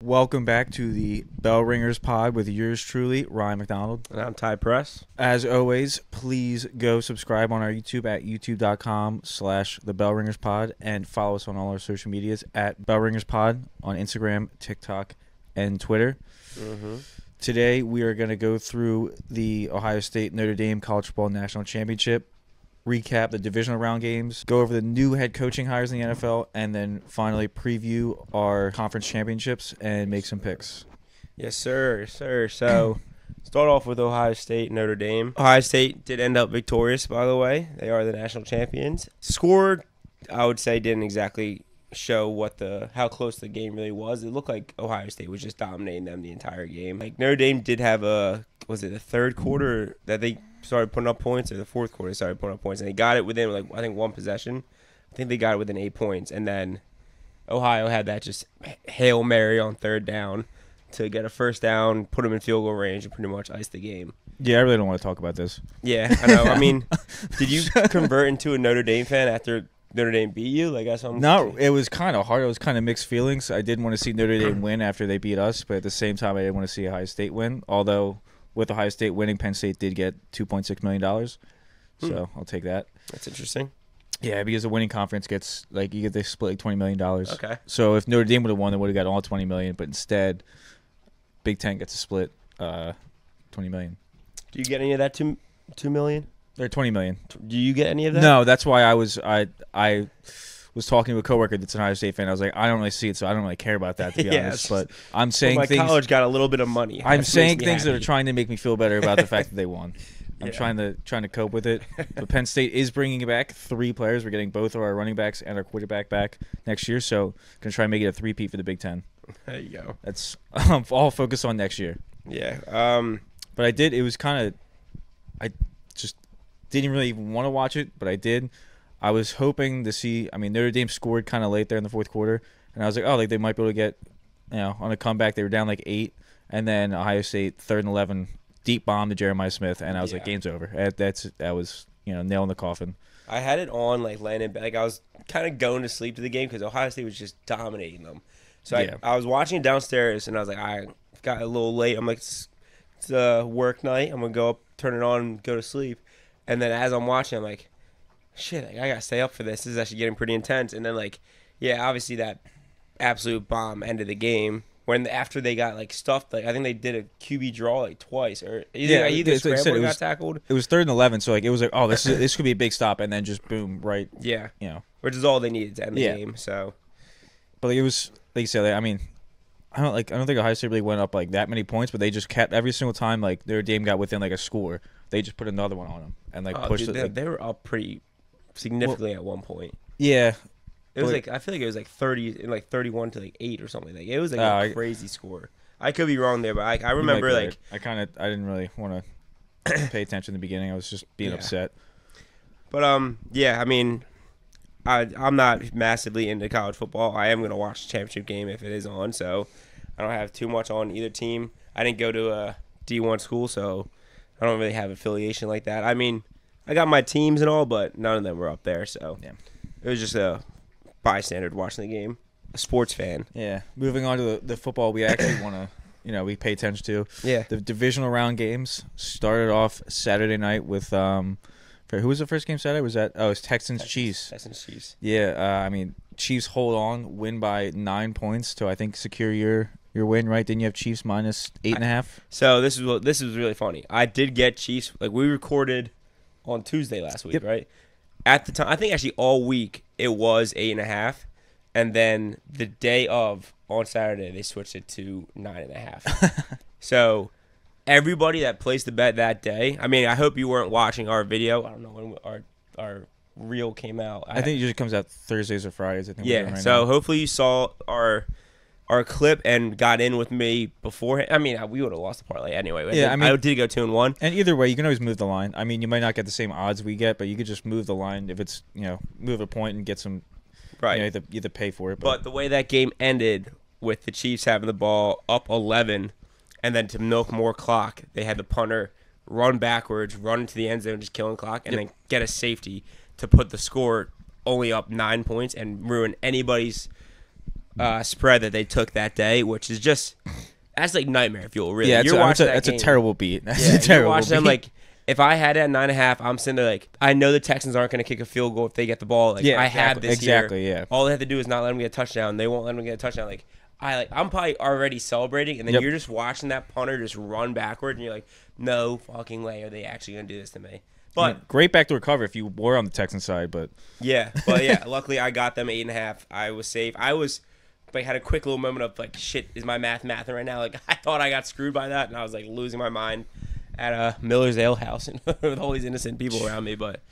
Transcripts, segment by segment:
Welcome back to the Bell Ringers Pod with yours truly, Ryan McDonald. And I'm Ty Press. As always, please go subscribe on our YouTube at youtube.com/the Bell Ringers Pod and follow us on all our social medias at Bell Ringers Pod on Instagram, TikTok, and Twitter. Today we are going to go through the Ohio State Notre Dame College Football National Championship, recap the divisional round games, go over the new head coaching hires in the NFL, and then finally preview our conference championships and make some picks. Yes, sir. Yes, sir. So, start off with Ohio State, Notre Dame. Ohio State did end up victorious, by the way. They are the national champions. Score, I would say, didn't exactly show how close the game really was. It looked like Ohio State was just dominating them the entire game. Like Notre Dame did have the third quarter that they started putting up points, or the fourth quarter they started putting up points, and they got it within I think one possession. I think they got it within 8 points, and then Ohio had that just Hail Mary on third down to get a first down, put them in field goal range, and pretty much ice the game. Yeah, I really don't want to talk about this. Yeah, I know. I mean, did you convert into a Notre Dame fan after Notre Dame beat you? No, it was kind of hard. It was kind of mixed feelings. I didn't want to see Notre Dame win after they beat us, but at the same time, I didn't want to see Ohio State win. Although, with Ohio State winning, Penn State did get $2.6 million. So I'll take that. That's interesting. Yeah, because the winning conference gets, they split $20 million. Okay. So if Notre Dame would have won, they would have got all $20 million, but instead, Big Ten gets to split $20 million. Do you get any of that $2 million? They're $20 million. Do you get any of that? No, that's why I was talking to a coworker that's an Ohio State fan. I was like, I don't really see it, so I don't really care about that, to be honest. But I'm saying my college got a little bit of money. I'm saying things that are trying to make me feel better about the fact that they won. I'm trying to cope with it. But Penn State is bringing back 3 players. We're getting both of our running backs and our quarterback back next year, so going to try and make it a three-peat for the Big Ten. There you go. That's all focused on next year. Yeah. But I did. It was kind of. I just didn't really even want to watch it, but I did. I was hoping to see. I mean, Notre Dame scored kind of late there in the fourth quarter, and I was like, oh, they might be able to get, on a comeback. They were down 8, and then Ohio State 3rd and 11 deep bomb to Jeremiah Smith, and I was like, game's over. That was nail in the coffin. I had it on landing back. I was kind of going to sleep to the game because Ohio State was just dominating them. So I was watching it downstairs, and I was like, I got a little late. I'm like, it's a work night. I'm gonna go up, turn it on, and go to sleep. And then as I'm watching, I'm like, shit, I gotta stay up for this. This is actually getting pretty intense. And then obviously that absolute bomb ended the game. After they got stuffed, I think they did a QB draw twice, or either scrambled or got tackled. It was 3rd and 11, so it was like, oh, this could be a big stop, and then just boom, right? Yeah, which is all they needed to end the game. So, but it was like you said. I mean, I don't think Ohio State really went up that many points, but they just kept every single time their game got within a score, they just put another one on them and pushed it. They were up pretty significantly at one point. Yeah. It was I feel like it was 30 and 31 to 8 or something. It was a crazy score. I could be wrong there, but I remember right. I didn't really want to pay attention in the beginning. I was just being upset. But I mean, I'm not massively into college football. I am gonna watch the championship game if it is on, so I don't have too much on either team. I didn't go to a D1 school, so I don't really have affiliation like that. I mean, I got my teams and all, but none of them were up there, so it was just a bystander watching the game, a sports fan. Yeah. Moving on to the football we actually want to, we pay attention to. Yeah. The divisional round games started off Saturday night with who was the first game Saturday? It was Texans-Chiefs. Texans-Chiefs. Yeah. I mean, Chiefs hold on, win by 9 points to I think secure your win, right? Didn't you have Chiefs minus 8.5? So this is really funny. I did get Chiefs. We recorded on Tuesday last week, right? At the time, I think actually all week it was 8.5, and then the day of on Saturday they switched it to 9.5. So everybody that placed the bet that day, I mean, I hope you weren't watching our video. I don't know when our reel came out. I think it usually comes out Thursdays or Fridays. I think. Yeah. So hopefully you saw our clip and got in with me beforehand. I mean, we would have lost the parlay anyway. Yeah, I did go 2-1. And either way, you can always move the line. I mean, you might not get the same odds we get, but you could just move the line if it's move a point and get some. Right. You either pay for it. But the way that game ended with the Chiefs having the ball up 11, and then to milk more clock, they had the punter run backwards, run into the end zone, just killing clock, and then get a safety to put the score only up 9 points and ruin anybody's spread that they took that day, which is just that's like nightmare fuel. Really, Yeah, you're watching that's a terrible beat. That's Yeah, a terrible you're watching them beat. like. If I had it at 9.5, I'm sitting there like, I know the Texans aren't going to kick a field goal if they get the ball. Like, Yeah, I have this exactly, here. yeah. All they have to do is not let them get a touchdown. They won't let them get a touchdown. Like, I'm probably already celebrating, and then you're just watching that punter just run backward, and you're like, no fucking way are they actually going to do this to me. But I mean, great backdoor cover if you were on the Texans side, but yeah, luckily I got them 8.5. I was safe. I was like had a quick little moment of like, shit, is my mathing right now? Like, I thought I got screwed by that, and I was like losing my mind at Miller's Ale House and with all these innocent people around me. But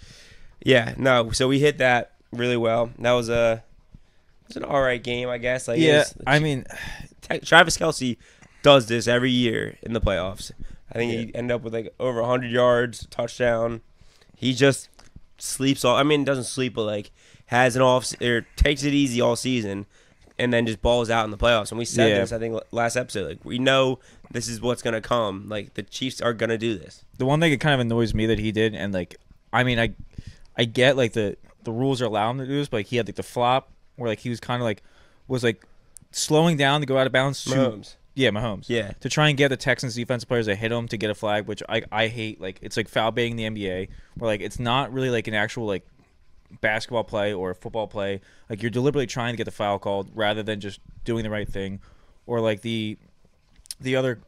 yeah, no. So we hit that really well. That was an all right game, I guess. Like, yeah, I mean, Travis Kelce does this every year in the playoffs. I think he ended up with like over 100 yards, touchdown. He just sleeps all. I mean, doesn't sleep, but like has an off or takes it easy all season, and then just balls out in the playoffs. And we said this, I think, last episode. Like, we know this is what's gonna come. Like, the Chiefs are gonna do this. The one thing that kind of annoys me that he did, and like, I mean, I get like the rules are allowing him to do this, but like he had like the flop where like he was kind of like was like slowing down to go out of bounds. Mahomes. Mahomes. Yeah. To try and get the Texans defensive players to hit him to get a flag, which I hate. Like, it's like foul baiting the NBA, where like it's not really like an actual like basketball play or a football play. Like, you're deliberately trying to get the foul called rather than just doing the right thing. Or like the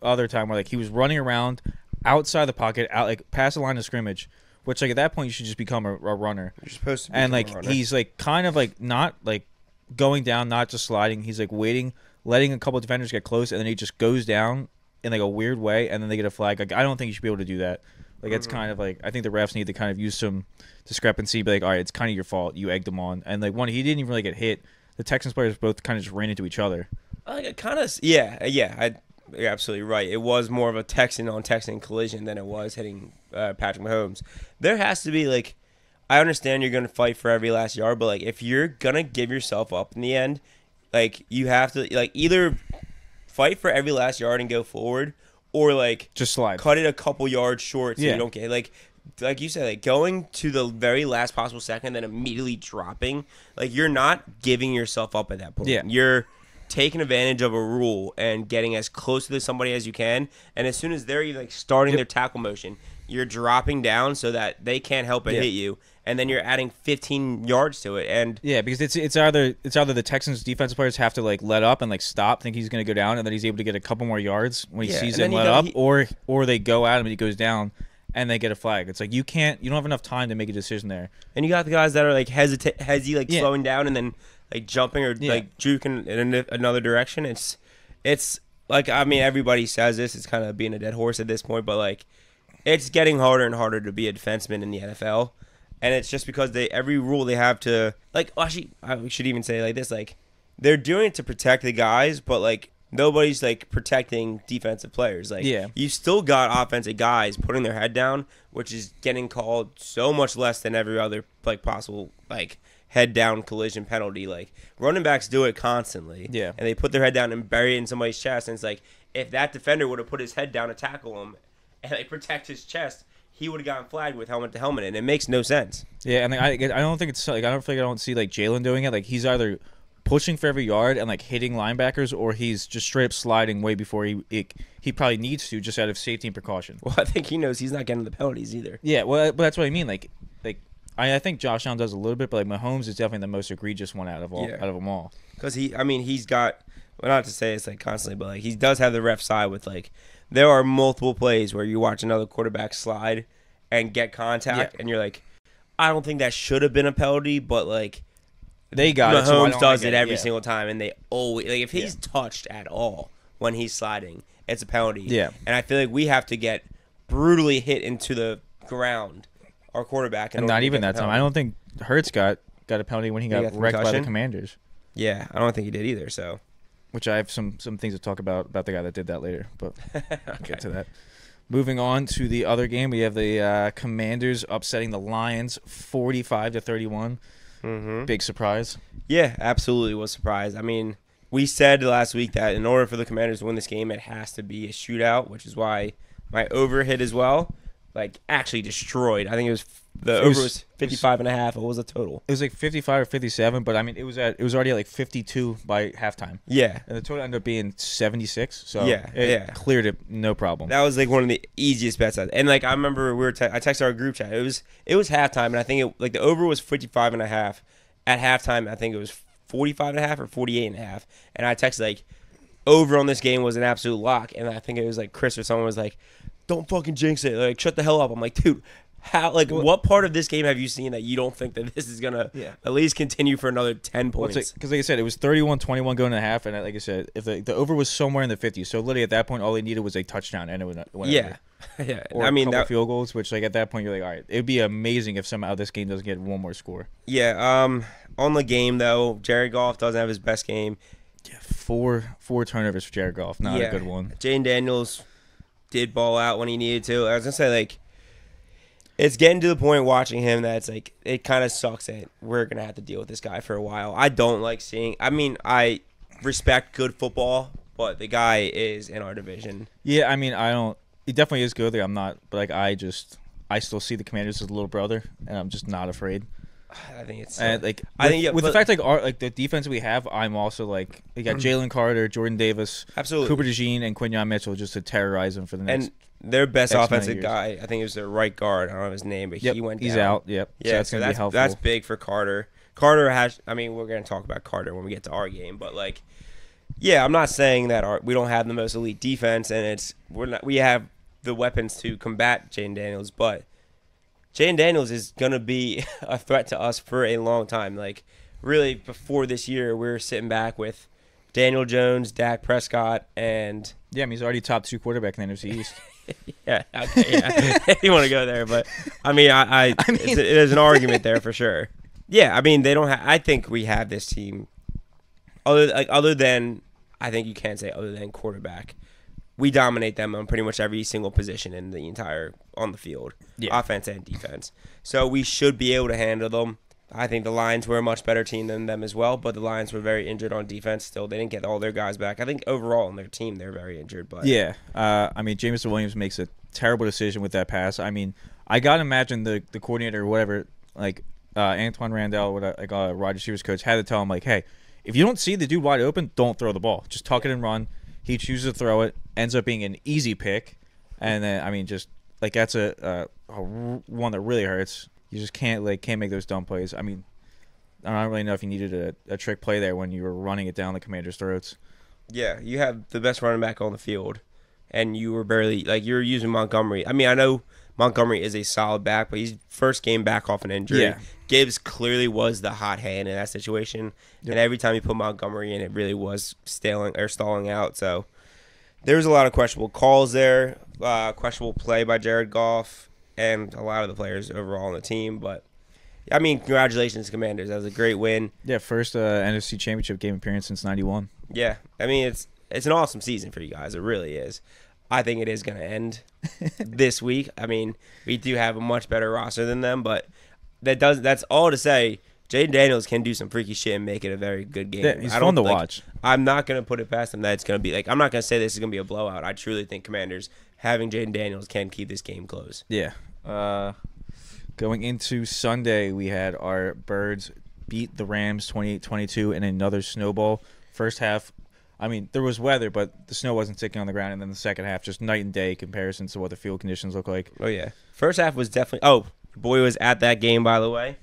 other time where like he was running around outside the pocket, out like past the line of scrimmage, which like at that point you should just become a runner. You're supposed to. And like he's like kind of like not like going down, not just sliding. He's like waiting, letting a couple of defenders get close, and then he just goes down in like a weird way, and then they get a flag. Like, I don't think you should be able to do that. Like, it's kind of like, I think the refs need to kind of use some discrepancy, be like, all right, it's kind of your fault. You egged him on. And like, he didn't even really get hit. The Texans players both kind of just ran into each other. Like, it kind of, you're absolutely right. It was more of a Texan on Texan collision than it was hitting Patrick Mahomes. There has to be like, I understand you're going to fight for every last yard, but like, if you're going to give yourself up in the end, like, you have to like either fight for every last yard and go forward, or like just slide, cut it a couple yards short so you don't get like you said, like going to the very last possible second, then immediately dropping. Like, you're not giving yourself up at that point. Yeah. You're taking advantage of a rule and getting as close to somebody as you can. And as soon as they're like starting their tackle motion, you're dropping down so that they can't help but hit you. And then you're adding 15 yards to it. And yeah, because it's either the Texans defensive players have to like let up and like stop, think he's going to go down, and then he's able to get a couple more yards when he sees him let up, or they go at him and he goes down and they get a flag. It's like you don't have enough time to make a decision there. And you got the guys that are like slowing down and then like jumping or like juking in another direction. It's like, I mean, everybody says this. It's kind of being a dead horse at this point, but like it's getting harder and harder to be a defenseman in the NFL. And it's just because every rule they have to, like, actually, I should even say it like this, like, they're doing it to protect the guys, but, like, nobody's, like, protecting defensive players. Like, you still got offensive guys putting their head down, which is getting called so much less than every other, like, possible, like, head-down collision penalty. Like, running backs do it constantly. Yeah. And they put their head down and bury it in somebody's chest, and it's like, if that defender would have put his head down to tackle him and, like, protect his chest, he would have gotten flagged with helmet to helmet, and it makes no sense. Yeah, and I don't think it's like I don't see like Jalen doing it. Like, he's either pushing for every yard and like hitting linebackers, or he's just straight up sliding way before he probably needs to, just out of safety and precaution. Well, I think he knows he's not getting the penalties either. Yeah, well, but that's what I mean. Like I think Josh Allen does a little bit, but like Mahomes is definitely the most egregious one out of them all. Because he's got, well, not to say it's like constantly, but like he does have the ref side with like. There are multiple plays where you watch another quarterback slide and get contact, and you're like, I don't think that should have been a penalty, but like they got Mahomes it. So does it every single time, and they always like if he's touched at all when he's sliding, it's a penalty. Yeah, and I feel like we have to get brutally hit into the ground, our quarterback, and not even that time. I don't think Hurts got a penalty when he got wrecked by the Commanders. Yeah, I don't think he did either. So. Which I have some things to talk about the guy that did that later, but I'll get to that. Moving on to the other game, we have the Commanders upsetting the Lions 45-31. Big surprise. Yeah, absolutely was surprised. I mean, we said last week that in order for the Commanders to win this game, it has to be a shootout, which is why my over hit as well. like actually destroyed. I think it was the over was 55.5. What was the total? It was like 55 or 57, but I mean it was already at like 52 by halftime. Yeah, and the total ended up being 76. So yeah, it cleared it no problem. That was like one of the easiest bets. And like I remember I texted our group chat. It was halftime, and I think like the over was 55.5. At halftime, I think it was 45.5 or 48.5. And I texted like over on this game was an absolute lock. And I think it was like Chris or someone was like, "Don't fucking jinx it. Like shut the hell up." I'm like, dude. How what part of this game have you seen that you don't think that this is gonna at least continue for another 10 points? Because like I said, it was 31-21 going to half, and like I said, if the over was somewhere in the 50s, so literally at that point, all they needed was a touchdown, and it went yeah. Or I mean, field goals, which like at that point you're like, all right, it'd be amazing if somehow this game doesn't get one more score. Yeah. On the game though, Jared Goff doesn't have his best game. Yeah, four turnovers for Jared Goff, not a good one. Jaden Daniels did ball out when he needed to. I was gonna say like. It's getting to the point watching him that it's like it kind of sucks that we're going to have to deal with this guy for a while. I don't like seeing – I mean, I respect good football, but the guy is in our division. Yeah, I mean, I don't – he definitely is good. Like, I'm not – but, like, I still see the Commanders as a little brother, and I'm just not afraid. I think it's – and like with the fact like the defense we have, I'm also like – we got Jalen Carter, Jordan Davis, absolutely, Cooper DeJean, and Quinyon Mitchell just to terrorize him for the next – their best offensive guy, I think it was their right guard. I don't know his name, but he went down. He's out. Yep. Yeah, so that's helpful. That's big for Carter. Carter has. I mean, we're going to talk about Carter when we get to our game, but like, yeah, I'm not saying that we don't have the most elite defense, and we have the weapons to combat Jaden Daniels, but Jaden Daniels is going to be a threat to us for a long time. Like, really, before this year, we were sitting back with Daniel Jones, Dak Prescott, and yeah, I mean, he's already top 2 quarterback in the NFC East. Yeah, okay, yeah. You want to go there, but I mean, I mean, there's an argument there for sure. Yeah, I mean, they don't have. I think we have this team. Other than, I think you can say other than quarterback, we dominate them on pretty much every single position in the entire on the field, offense and defense. So we should be able to handle them. I think the Lions were a much better team than them as well, but the Lions were very injured on defense still. They didn't get all their guys back. I think overall on their team, they're very injured. But yeah, I mean, Jameson Williams makes a terrible decision with that pass. I mean, I got to imagine the coordinator or whatever, like Antoine Randall, like a wide receivers coach, had to tell him, like, hey, if you don't see the dude wide open, don't throw the ball. Just tuck it and run. He chooses to throw it, ends up being an easy pick. And then, I mean, just like that's a one that really hurts. You just can't make those dumb plays. I mean, I don't really know if you needed a trick play there when you were running it down the Commanders' throats. Yeah, you have the best running back on the field, and you were barely you were using Montgomery. I mean, I know Montgomery is a solid back, but he's first game back off an injury. Yeah. Gibbs clearly was the hot hand in that situation, and every time you put Montgomery in, it really was stalling out. So there was a lot of questionable calls there, questionable play by Jared Goff, and a lot of the players overall on the team. But, I mean, congratulations, Commanders. That was a great win. Yeah, first NFC Championship game appearance since '91. Yeah, I mean, it's an awesome season for you guys. It really is. I think it is going to end this week. I mean, we do have a much better roster than them, but that's all to say Jaden Daniels can do some freaky shit and make it a very good game. Yeah, he's fun to watch. I'm not going to put it past him that it's going to be I'm not going to say this is going to be a blowout. I truly think Commanders having Jaden Daniels can keep this game close. Yeah. Going into Sunday, we had our Birds beat the Rams 28-22 in another snowball. First half, I mean, there was weather, but the snow wasn't sticking on the ground. And then the second half, just night and day comparison to what the field conditions look like. Oh, yeah. First half was definitely – oh, your boy was at that game, by the way.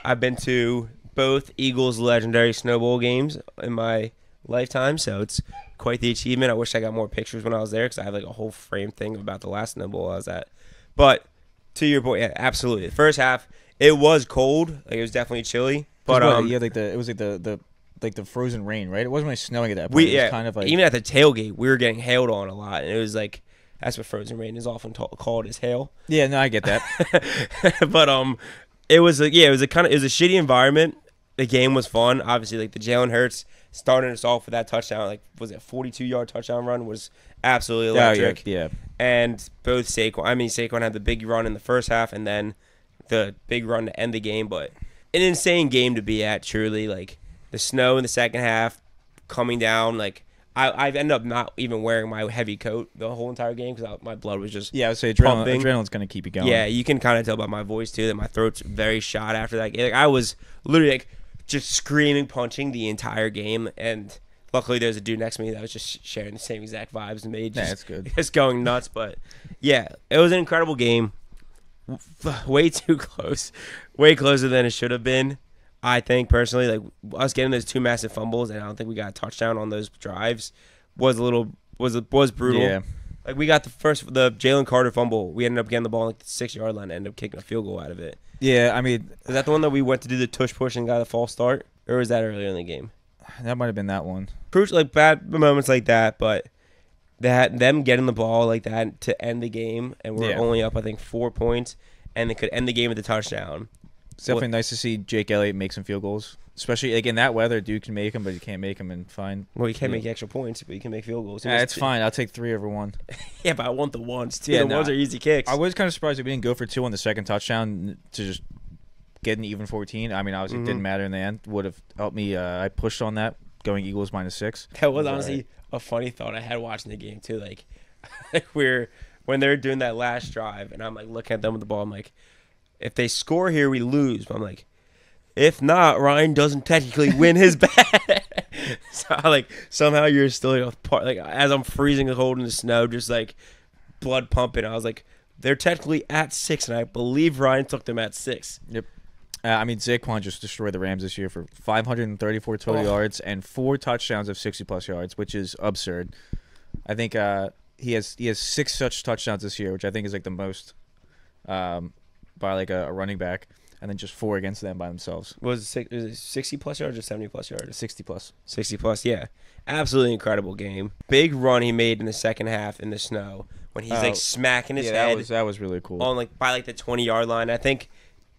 I've been to both Eagles legendary snowball games in my lifetime, so it's quite the achievement. I wish I got more pictures when I was there because I have a whole frame thing about the last snowball I was at. But to your point, yeah, absolutely. The first half, it was cold. It was definitely chilly. But it was the frozen rain, right? It wasn't really snowing at that point. It was kind of like even at the tailgate, we were getting hailed on a lot, and it was like that's what frozen rain is often called, is hail. Yeah, no, I get that. But it was a shitty environment. The game was fun. Obviously, the Jalen Hurts starting us off with that touchdown, was it 42-yard touchdown run, was absolutely electric. Yeah. And both Saquon had the big run in the first half and then the big run to end the game, but an insane game to be at, truly. The snow in the second half coming down, I've ended up not even wearing my heavy coat the whole entire game because my blood was just Yeah, I would say pumping. adrenaline's going to keep you going. Yeah, you can kind of tell by my voice too that my throat's very shot after that game. Like, I was literally like just screaming, punching the entire game, and luckily there's a dude next to me that was just sharing the same exact vibes and me. That's good. Just going nuts. But yeah, it was an incredible game. Way too close, way closer than it should have been. I think personally, like us getting those 2 massive fumbles, and I don't think we got a touchdown on those drives was brutal. Yeah. Like we got the Jalen Carter fumble. We ended up getting the ball on like the 6-yard line and ended up kicking a field goal out of it. Yeah, I mean, Is that the one that we went to do the tush push and got a false start, or was that earlier in the game? that might have been that one. Like bad moments like that, but them getting the ball like that to end the game, and we're only up I think 4 points, and they could end the game with the touchdown. It's definitely nice to see Jake Elliott make some field goals, especially like in that weather. Dude can make them, but you can't make them, and fine. Well, you can't make extra points, but you can make field goals. It's fine. I'll take 3 over 1. Yeah, but I want the ones too. Yeah, the ones are easy kicks. I was kind of surprised that we didn't go for 2 on the second touchdown to just get an even 14. I mean, obviously it didn't matter in the end. Would have helped me. I pushed on that, going Eagles -6. That was honestly a funny thought I had watching the game too. Like when they're doing that last drive, and I'm like looking at them with the ball. I'm like, if they score here, we lose. But I'm like, if not, Ryan doesn't technically win his bet. So like somehow you're still like as I'm freezing cold in the snow, just like blood pumping. I was like, they're technically at 6, and I believe Ryan took them at 6. Yep. I mean, Saquon just destroyed the Rams this year for 534 total yards and 4 touchdowns of 60-plus yards, which is absurd. I think he has 6 such touchdowns this year, which I think is like the most by like a running back, and then just 4 against them by themselves. Was it 60-plus yards or 70-plus yards? 60-plus. 60-plus, yeah. Absolutely incredible game. Big run he made in the second half in the snow when he's like smacking his head. That was really cool. On by the 20-yard line. I think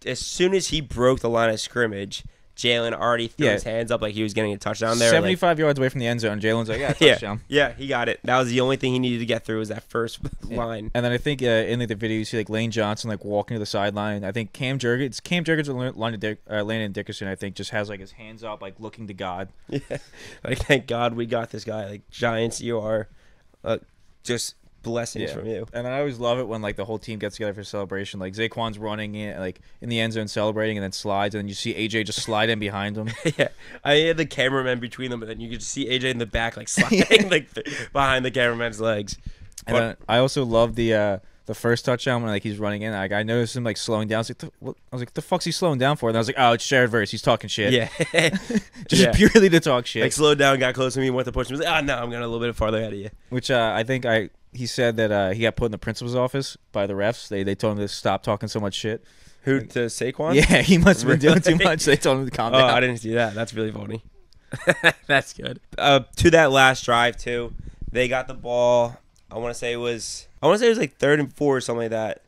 as soon as he broke the line of scrimmage, Jalen already threw his hands up like he was getting a touchdown there. 75 yards away from the end zone. Jalen's like, touchdown. Yeah, he got it. That was the only thing he needed to get through was that first line. And then I think in like the video you see like Lane Johnson like walking to the sideline. I think Cam Jurgens or Landon Dickerson, I think, just has like his hands up like looking to God. Yeah, like thank God we got this guy. Like Giants, you are just blessings from you. And I always love it when like the whole team gets together for celebration. Like Zaquan's running in like in the end zone celebrating, and then slides, and then you see AJ just slide in behind him. Yeah, I had the cameraman between them, and then you could see AJ in the back like sliding like behind the cameraman's legs. And then I also love the first touchdown when like he's running in. Like I noticed him like slowing down. I was like, the fuck's he slowing down for? And I was like, oh, it's Jared Verse. He's talking shit. Yeah, just purely to talk shit. Like slowed down, got close to me, went to push him. He was like, oh no, I'm going a little bit farther ahead of you. Which I think he said that he got put in the principal's office by the refs. They told him to stop talking so much shit. Who, to Saquon? Yeah, he must have been doing too much. They told him to calm down. I didn't see that. That's really funny. That's good. To that last drive too, they got the ball. I want to say it was like 3rd and 4 or something like that,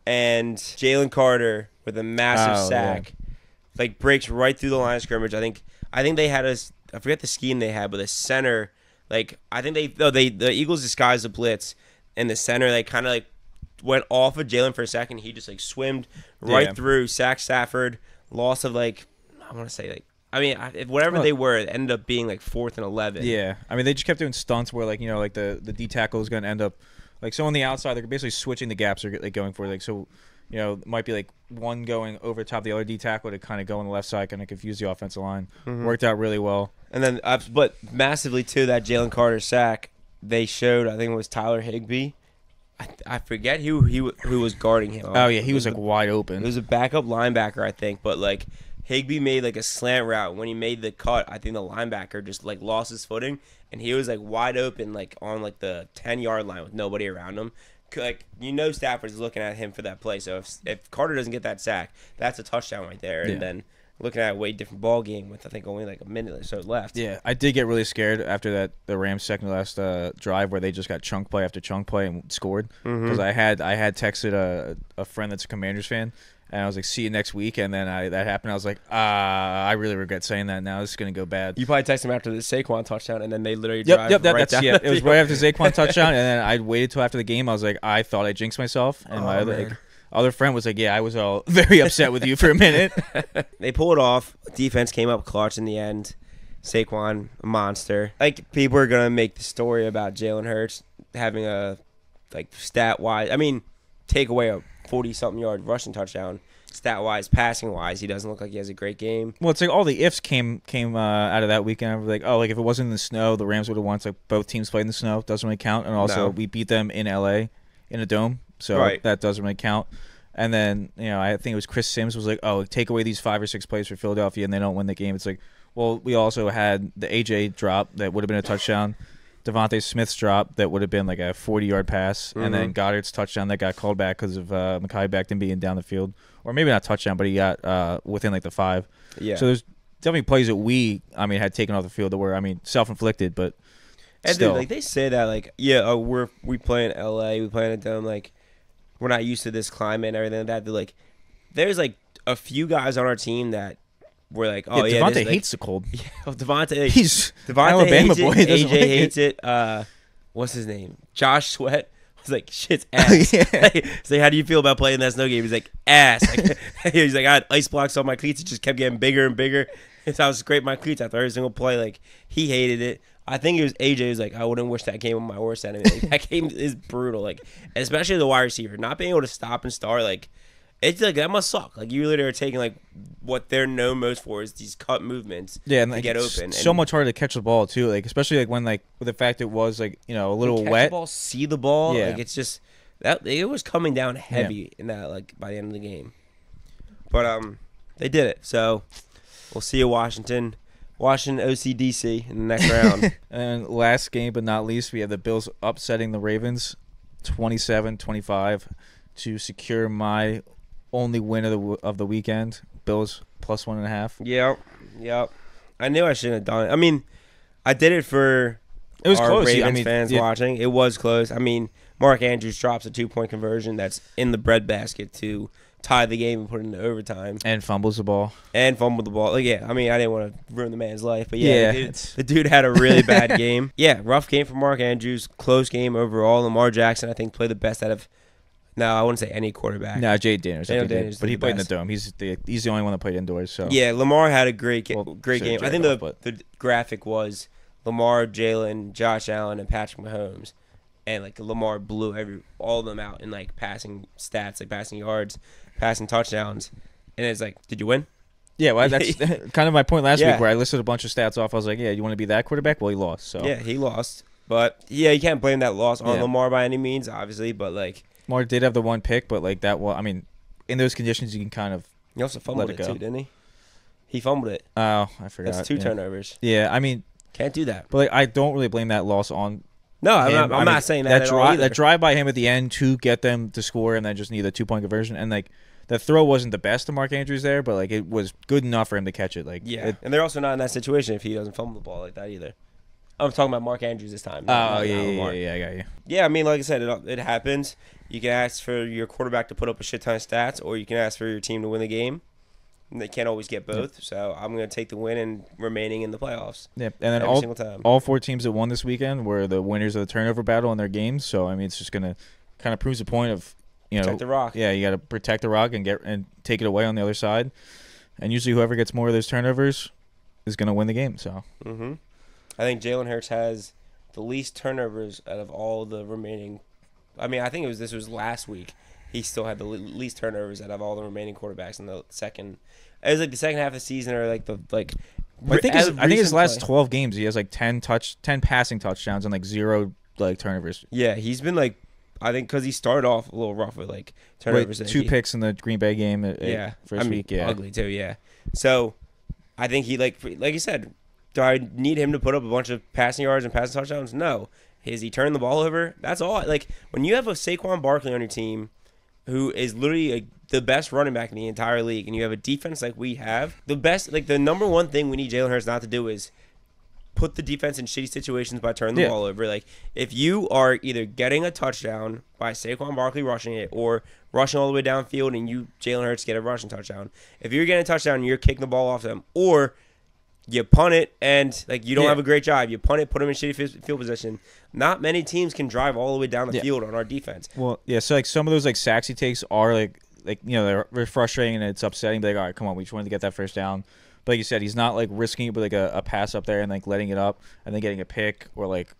and Jalen Carter with a massive sack, like breaks right through the line of scrimmage. I think they had I forget the scheme they had, but the center, like I think the Eagles disguised the blitz, and the center like kind of like went off of Jalen for a second. He just like swimmed right through, sacked Stafford, loss of like I want to say like. I mean, whatever they were, it ended up being like 4th and 11. Yeah, I mean, they just kept doing stunts where, like, you know, like the D tackle is going to end up, like, so on the outside, they're basically switching the gaps they're like going for, like, so, you know, it might be like one going over top the other D tackle to kind of go on the left side, kind of confuse the offensive line. Worked out really well. And then, but massively too, that Jalen Carter sack, they showed, I think it was Tyler Higbee. I forget who was guarding him. Oh yeah, he was like wide open. It was a backup linebacker, I think, but like. Higbee made like a slant route. When he made the cut, I think the linebacker just like lost his footing, and he was like wide open, like on like the 10-yard line with nobody around him. Like Stafford's looking at him for that play. So if Carter doesn't get that sack, that's a touchdown right there. And then looking at a way different ball game with I think only like a minute or so left. Yeah, I did get really scared after the Rams' second to last drive where they just got chunk play after chunk play and scored. Because I had texted a friend that's a Commanders fan. And I was like, see you next week. And then that happened. I was like, I really regret saying that now. This is going to go bad. You probably texted him after the Saquon touchdown, and then they literally drive right down. It was right after the Saquon touchdown. And then I waited till after the game. I was like, I thought I jinxed myself. And my other friend was like, yeah, I was all very upset with you for a minute. They pulled it off. Defense came up clutch in the end. Saquon, a monster. Like, people are going to make the story about Jalen Hurts having a, like, stat-wise. I mean, take away a 40-something yard rushing touchdown. Stat-wise, passing-wise, he doesn't look like he has a great game. Well, it's like all the ifs came out of that weekend. Like, oh, like if it wasn't in the snow, the Rams would have won. It's like both teams played in the snow. Doesn't really count. And also, we beat them in L.A. in a dome. So that doesn't really count. And then, I think it was Chris Sims was like, oh, take away these 5 or 6 plays for Philadelphia and they don't win the game. It's like, well, we also had the A.J. drop that would have been a touchdown. Devontae Smith's drop that would have been like a 40-yard pass. And then Goddard's touchdown that got called back because of Mekhi Becton being down the field. Or maybe not touchdown, but he got within like the 5. Yeah. So there's definitely plays that we had taken off the field that were, self-inflicted, but still. Dude, like they say that, like, we play in L.A., we play in a dome, like, we're not used to this climate and everything like that. But, like, there's, like, a few guys on our team that were like, oh, yeah. Devontae hates the cold. Yeah, Devontae. He's Devontae Alabama hates boy. It. AJ hates it. What's his name? Josh Sweat. I was like, shit's ass. It's like, how do you feel about playing that snow game? He's like, ass. He's like, I had ice blocks on my cleats. It just kept getting bigger and bigger. So I was scraping my cleats after every single play. Like, he hated it. I think it was AJ was like, I wouldn't wish that game on my worst enemy. Like, that game is brutal. Like, especially the wide receiver. Not being able to stop and start, like, it's like, that must suck. Like, you literally are taking, like, what they're known most for is these cut movements and to like, get open. So much harder to catch the ball, too. Like, especially, like, when, like, with the fact it was, like, a little catch wet. The ball, see the ball. Yeah. Like, it's just, that it was coming down heavy in that, like, by the end of the game. But, they did it. So, we'll see you, Washington OCDC in the next round. And last game but not least, we have the Bills upsetting the Ravens 27-25 to secure my only win of the weekend. Bills plus 1.5. Yep. I knew I shouldn't have done it. I mean, I did it for our close. Ravens fans watching. It was close. I mean, Mark Andrews drops a 2-point conversion that's in the breadbasket to tie the game and put it into overtime. And fumbles the ball. Like, yeah, I mean, I didn't want to ruin the man's life. But, the dude had a really bad game. Yeah, rough game for Mark Andrews. Close game overall. Lamar Jackson, I think, played the best out of, no, I wouldn't say any quarterback. No, Jay Daniels. But he played in the best. dome. He's the only one that played indoors. So yeah, Lamar had a great game. I think the graphic was Lamar, Jalen, Josh Allen, and Patrick Mahomes. And, like, Lamar blew all of them out in, like, passing stats, like passing yards, passing touchdowns. And it's like, did you win? Yeah, well, that's kind of my point last week where I listed a bunch of stats off. I was like, yeah, you want to be that quarterback? Well, he lost. So yeah, he lost. But, yeah, you can't blame that loss on Lamar by any means, obviously. But, like, Lamar did have the one pick, but, like, that, well, I mean, in those conditions, you can kind of he also fumbled it too, didn't he? He fumbled it. Oh, I forgot. That's 2 turnovers. Yeah, I mean. Can't do that. But, like, I don't really blame that loss on No, I'm not saying that at all either. That drive by him at the end to get them to score and then just need a 2-point conversion. And, like, the throw wasn't the best of Mark Andrews there, but, like, it was good enough for him to catch it. Like, yeah, and they're also not in that situation if he doesn't fumble the ball like that either. I'm talking about Mark Andrews this time. Yeah, I got you. Yeah, I mean, like I said, it happens. You can ask for your quarterback to put up a shit ton of stats, or you can ask for your team to win the game. And they can't always get both, so I'm going to take the win and remaining in the playoffs. Yeah, and then every single time. All 4 teams that won this weekend were the winners of the turnover battle in their games. So I mean, it's just going to kind of proves the point of protect the rock. Yeah, you got to protect the rock and take it away on the other side. And usually, whoever gets more of those turnovers is going to win the game. So I think Jalen Hurts has the least turnovers out of all the remaining. I mean, I think this was last week. He still had the least turnovers out of all the remaining quarterbacks in the second. It was like the second half of the season, or like the like. I think his last 12 games, he has like 10 passing touchdowns and like 0 like turnovers. Yeah, he's been like, I think because he started off a little rough with like turnovers. 2 picks in the Green Bay game. First week. Yeah, ugly too. Yeah, so I think he like you said. Do I need him to put up a bunch of passing yards and passing touchdowns? No. Is he turning the ball over? That's all. Like, when you have a Saquon Barkley on your team, who is literally the best running back in the entire league, and you have a defense like we have, the number one thing we need Jalen Hurts not to do is put the defense in shitty situations by turning the ball over. Like, if you are either getting a touchdown by Saquon Barkley rushing it, or rushing all the way downfield and Jalen Hurts get a rushing touchdown, if you're getting a touchdown and you're kicking the ball off them, or you punt it and like you don't have a great drive, you punt it, put them in shitty field position. Not many teams can drive all the way down the field on our defense. Well, yeah. So like some of those like sacks he takes are like they're frustrating and it's upsetting. But like, all right, come on, we just wanted to get that first down. But like you said, he's not like risking it with like a pass up there and like letting it up and then getting a pick or like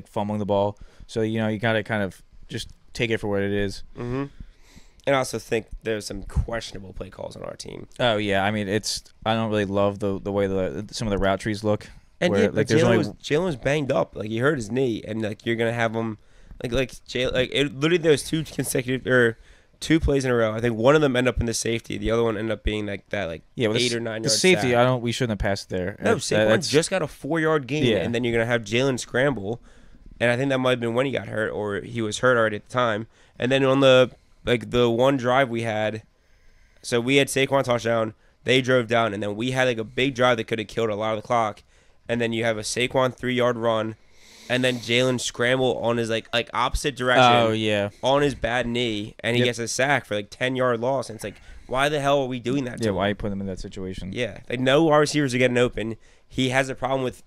fumbling the ball. So you gotta kind of just take it for what it is. Mm-hmm. And I also think there's some questionable play calls on our team. Oh yeah, I mean I don't really love the way some of the route trees look. And where, yeah, like Jalen was banged up, like he hurt his knee, and like you're gonna have him literally there's two plays in a row. I think one of them ended up in the safety, the other one ended up being like that 8 or 9 yard the safety. sack. We shouldn't have passed there. No, Saquon just got a 4-yard gain, yeah. and then you're gonna have Jalen scramble, and I think that might have been when he got hurt, or he was hurt already at the time. And then on the one drive we had, so we had Saquon touchdown, they drove down, and then we had like a big drive that could have killed a lot of the clock. And then you have a Saquon 3-yard run, and then Jalen scramble on his like opposite direction. Oh yeah, on his bad knee, and he gets a sack for 10-yard loss. And it's like, why the hell are we doing that? Yeah, why are you putting him in that situation? Yeah, no wide receivers are getting open. He has a problem with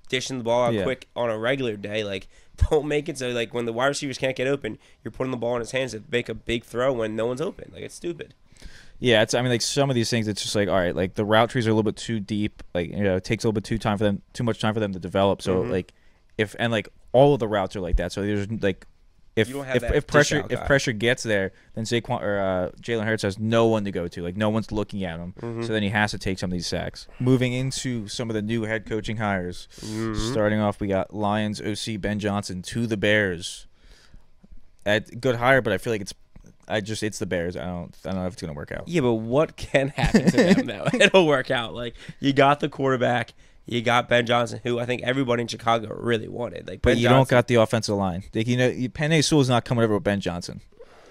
dishing the ball out quick on a regular day. Like, don't make it so when the wide receivers can't get open, you're putting the ball in his hands to make a big throw when no one's open. Like, it's stupid. Yeah, some of these things, it's just like, all right, like the route trees are a little bit too deep. Like, it takes a little bit too much time for them to develop. So all of the routes are like that. So there's if pressure gets there, then Saquon or Jalen Hurts has no one to go to. Like, no one's looking at him. Mm-hmm. So then he has to take some of these sacks. Moving into some of the new head coaching hires. Mm-hmm. Starting off, we got Lions OC Ben Johnson to the Bears. Good hire, but I feel like it's the Bears. I don't know if it's gonna work out. Yeah, but what can happen to them though? It'll work out. Like, you got the quarterback, you got Ben Johnson, who I think everybody in Chicago really wanted. Like, but you don't got the offensive line. Like, Penei Sewell's not coming over with Ben Johnson.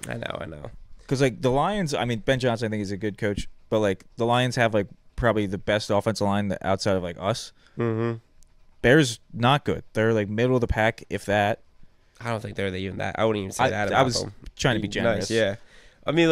I know. Because the Lions, I mean, Ben Johnson, I think, is a good coach, but the Lions have probably the best offensive line outside of us. Mm-hmm. Bears not good. They're middle of the pack, if that. I don't think they're even that. I wouldn't even say that about I was them. Trying to be generous. Nice, yeah. I mean,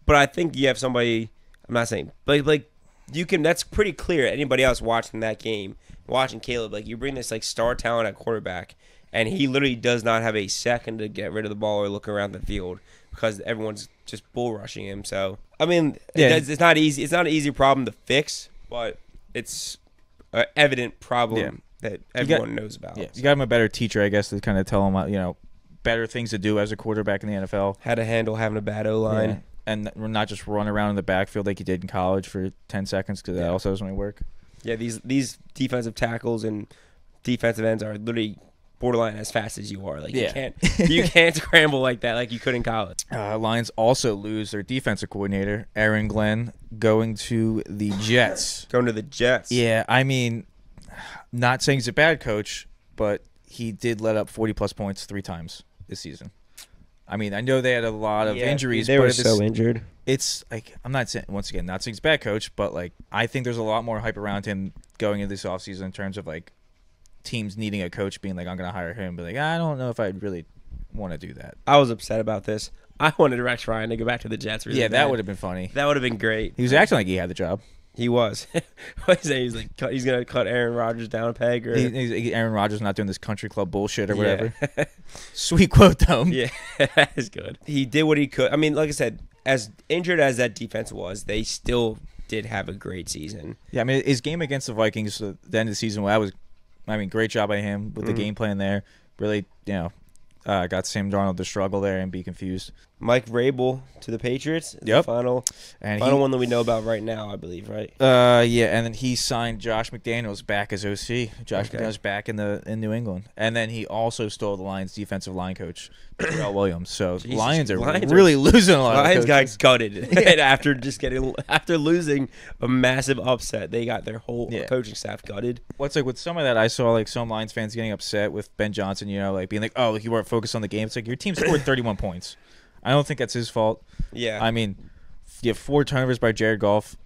but I think you have somebody. I'm not saying, but you can. That's pretty clear. Anybody else watching that game, watching Caleb, you bring this star talent at quarterback, and he literally does not have a second to get rid of the ball or look around the field because everyone's just bull rushing him. So I mean, it's not easy. It's not an easy problem to fix, but it's an evident problem that everyone knows about. Yeah, you got him a better teacher, I guess, to kind of tell him, better things to do as a quarterback in the NFL. How to handle having a bad O-line. Yeah. And not just run around in the backfield like you did in college for 10 seconds because that also doesn't really work. Yeah, these defensive tackles and defensive ends are literally borderline as fast as you are. You can't scramble like that like you could in college. Lions also lose their defensive coordinator, Aaron Glenn, going to the Jets. Yeah, I mean, not saying he's a bad coach, but he did let up 40-plus points 3 times this season. I mean, I know they had a lot of injuries. They were so injured. It's I'm not saying, once again, not saying he's a bad coach, but I think there's a lot more hype around him going into this offseason in terms of teams needing a coach being I'm going to hire him. But I don't know if I'd really want to do that. I was upset about this. I wanted Rex Ryan to go back to the Jets. Really bad. That would have been funny. That would have been great. He was acting like he had the job. He was. What is he's he's gonna cut Aaron Rodgers down a peg, or Aaron Rodgers not doing this country club bullshit or whatever. Sweet quote though. Yeah, that is good. He did what he could. I mean, like I said, as injured as that defense was, they still did have a great season. Yeah, I mean, his game against the Vikings at the end of the season, great job by him with the game plan there. Really, got Sam Darnold to struggle there and be confused. Mike Vrabel to the Patriots. Yep. The final one that we know about right now, I believe, right? Yeah, and then he signed Josh McDaniels back as OC. McDaniels back in New England, and then he also stole the Lions' defensive line coach, Terrell Williams. So Lions are really losing a lot. Lions got gutted after losing a massive upset. They got their whole coaching staff gutted. What's with some of that, I saw some Lions fans getting upset with Ben Johnson. Being oh, you weren't focused on the game. It's your team scored 31 points. I don't think that's his fault. Yeah. I mean, you have 4 turnovers by Jared Goff.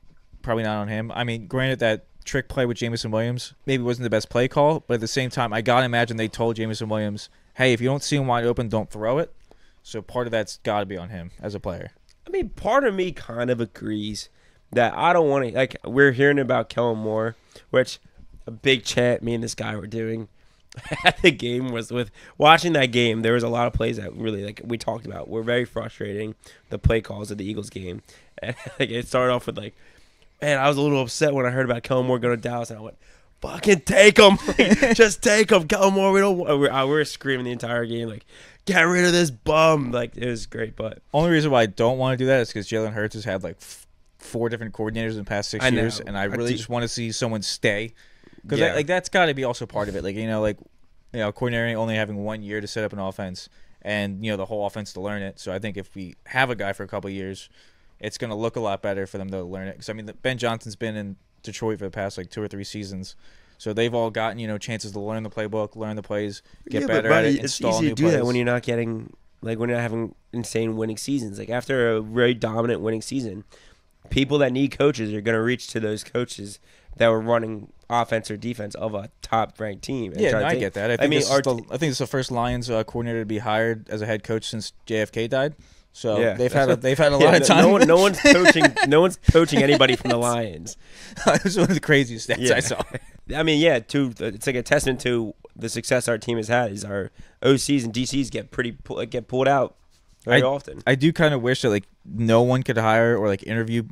Probably not on him. I mean, granted, that trick play with Jameson Williams maybe wasn't the best play call, but at the same time, I got to imagine they told Jameson Williams, hey, if you don't see him wide open, don't throw it. So part of that's got to be on him as a player. I mean, part of me kind of agrees that I don't want to, we're hearing about Kellen Moore, which a big chant me and this guy were doing at the game was with watching that game. There was a lot of plays that really we talked about were very frustrating. The play calls of the Eagles game, and it started off with man, I was a little upset when I heard about Kellen Moore going to Dallas, and I went, fucking take him. Just take him. Kellen Moore, we were screaming the entire game, like, get rid of this bum. Like, it was great, but. Only reason why I don't want to do that is because Jalen Hurts has had like 4 different coordinators in the past 6 years, and I really just want to see someone stay. Because like that's got to be also part of it. Like, coordinator only having 1 year to set up an offense and, the whole offense to learn it. So I think if we have a guy for a couple of years, it's going to look a lot better for them to learn it. Because, I mean, Ben Johnson's been in Detroit for the past, like, 2 or 3 seasons. So they've all gotten, chances to learn the playbook, learn the plays, get better at it, install new plays. It's easy to do that when you're not getting, like, when you're not having insane winning seasons. Like, after a very dominant winning season, people that need coaches are going to reach to those coaches that were running offense or defense of a top-ranked team. I get that. I think it's the first Lions coordinator to be hired as a head coach since JFK died. So they've had a lot of time. No one's coaching. No one's coaching anybody from the Lions. It was one of the craziest stats I saw. I mean, it's like a testament to the success our team has had. Is our OCs and DCs get pulled out very often. I do kind of wish that like no one could hire or like interview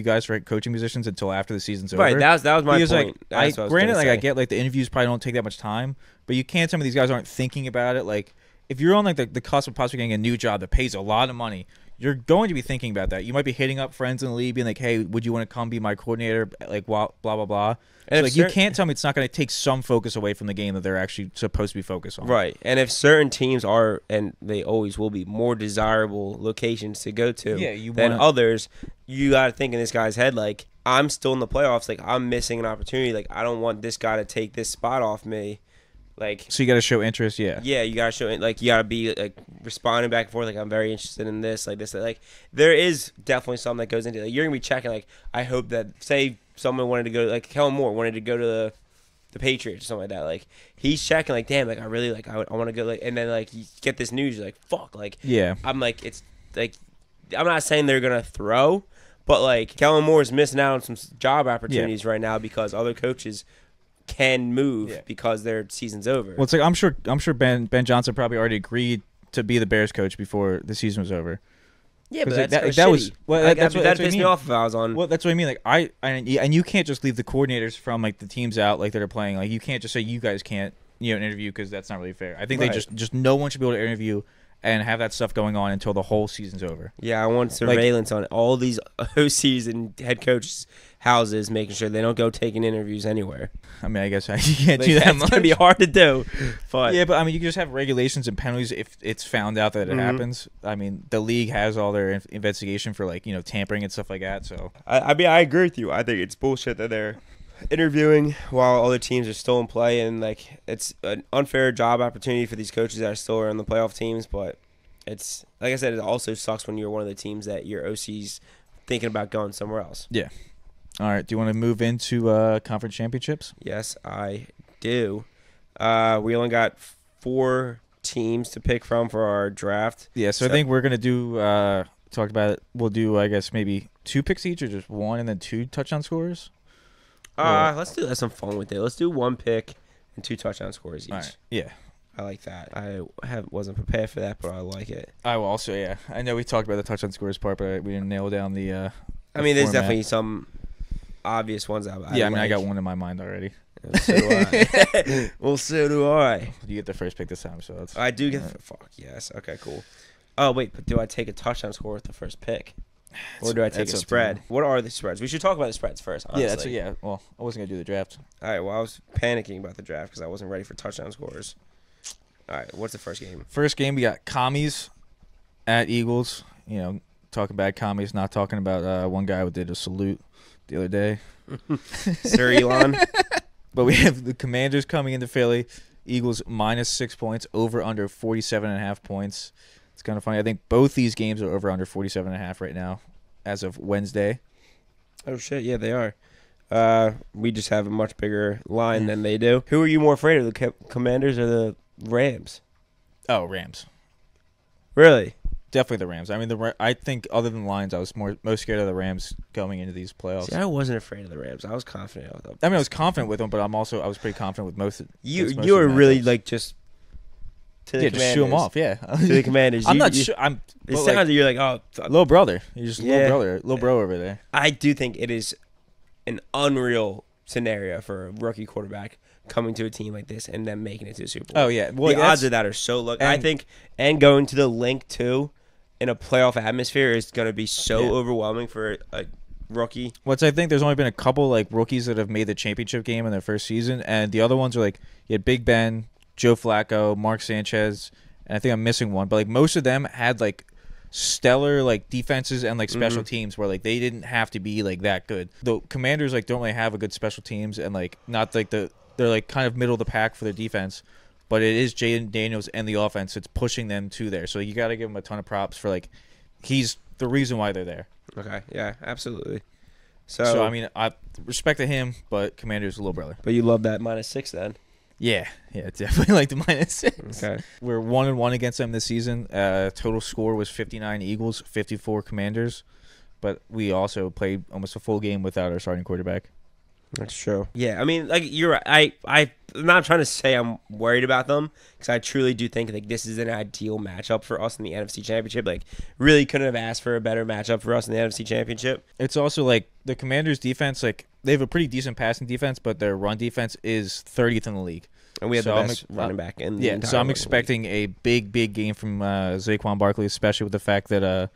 guys for coaching positions until after the season's over. Right, that was my point. Like, I get like the interviews probably don't take that much time, but you can't tell me these guys aren't thinking about it. Like, if you're on like the cusp of possibly getting a new job that pays a lot of money, you're going to be thinking about that. You might be hitting up friends in the league, being like, "Hey, would you want to come be my coordinator?" Like, blah blah blah. So, like, you can't tell me it's not going to take some focus away from the game that they're actually supposed to be focused on. Right, and if certain teams are, and they always will be, more desirable locations to go to than others, you got to think in this guy's head, like, I'm still in the playoffs. Like, I'm missing an opportunity. Like, I don't want this guy to take this spot off me. Like, so you got to show interest, yeah. Yeah, you got to show it. Like, you got to be like responding back and forth. Like, I'm very interested in this, like this. Like, there is definitely something that goes into it. Like, you're gonna be checking. Like, I hope that say someone wanted to go, like Kellen Moore wanted to go to the Patriots or something like that. Like, he's checking. Like, damn, like I really like I want to go. Like, and then like you get this news, you're like, fuck. Like, yeah. I'm like, it's like, I'm not saying they're gonna throw, but like Kellen Moore is missing out on some job opportunities right now because other coaches can move because their season's over. Well, it's like I'm sure Ben Johnson probably already agreed to be the Bears coach before the season was over. Yeah, but that was that's what pissed me off if I was on. Well, that's what I mean. Like and you can't just leave the coordinators from like the teams out like that are playing. Like, you can't just say you guys can't interview because that's not really fair. I think they just no one should be able to interview and have that stuff going on until the whole season's over. Yeah, I want surveillance on all these OCs and head coaches' houses, making sure they don't go taking interviews anywhere. I mean, I guess you can't do that much. It's going to be hard to do. But yeah, but I mean, you can just have regulations and penalties if it's found out that it happens. I mean, the league has all their investigation for like, tampering and stuff like that. So I mean, I agree with you. I think it's bullshit that they're interviewing while other teams are still in play, and like it's an unfair job opportunity for these coaches that are still in the playoff teams. But it's like I said, it also sucks when you're one of the teams that your OC's thinking about going somewhere else. Yeah. All right. Do you want to move into conference championships? Yes, I do. We only got 4 teams to pick from for our draft. Yeah, so I think we're gonna do talked about it. We'll do, I guess, maybe 2 picks each, or just 1 and then 2 touchdown scores. Let's have some fun with it. Let's do 1 pick and 2 touchdown scores each. All right. Yeah. I like that. I wasn't prepared for that, but I like it. I will also, yeah. I know we talked about the touchdown scores part, but we didn't nail down the I mean, there's definitely some obvious ones. I got one in my mind already. So do I. Well, so do I. You get the first pick this time, so that's. I do get. Fuck yes. Okay, cool. Oh wait, but do I take a touchdown score with the first pick, or do I take a spread? What are the spreads? We should talk about the spreads first. Honestly. Yeah, Well, I wasn't gonna do the draft. All right. Well, I was panicking about the draft because I wasn't ready for touchdown scores. All right. What's the first game? First game, we got Commies at Eagles. Talking about Commies, not talking about one guy who did a salute the other day. Sir Elon. But we have the Commanders coming into Philly. Eagles -6 points, over under 47.5 points. It's kind of funny. I think both these games are over under 47.5 right now as of Wednesday. Oh, shit. Yeah, they are. We just have a much bigger line than they do. Who are you more afraid of, the Commanders or the Rams? Oh, Rams. Really? Definitely the Rams. I mean, I think other than the Lions, I was most scared of the Rams going into these playoffs. See, I wasn't afraid of the Rams. I was confident with them. I mean, I was confident with them, but I was pretty confident with most. You were really like just to the Commanders. Just shoot them off. Yeah, to the Commanders. I'm not sure. It sounds like you're like, oh, little brother. You're just little bro over there. I do think it is an unreal scenario for a rookie quarterback coming to a team like this and then making it to the Super Bowl. Oh yeah, well, the odds of that are so low. I think, and going to the Link too in a playoff atmosphere is going to be so overwhelming for a rookie. I think there's only been a couple like rookies that have made the championship game in their first season, and the other ones are like you had Big Ben, Joe Flacco, Mark Sanchez, and I think I'm missing one, but like most of them had like stellar like defenses and like special teams where like they didn't have to be like that good. The Commanders like don't really have a good special teams and like not like they're like kind of middle of the pack for their defense, but it is Jaden Daniels and the offense that's pushing them to there. So you got to give him a ton of props for like he's the reason why they're there. Okay, yeah, absolutely. So I mean, I respect to him, but Commander's a little brother. But you love that -6 then. Yeah, definitely like the -6. Okay. We're 1-1 against them this season. Total score was 59 Eagles, 54 Commanders, but we also played almost a full game without our starting quarterback. That's true. Yeah, I mean, like you're right. I'm not trying to say I'm worried about them because I truly do think like this is an ideal matchup for us in the NFC Championship. Like, really couldn't have asked for a better matchup for us in the NFC Championship. It's also like the Commanders' defense. Like they have a pretty decent passing defense, but their run defense is 30th in the league. And we have the best running back in the entire so I'm expecting a big game from Saquon Barkley, especially with the fact that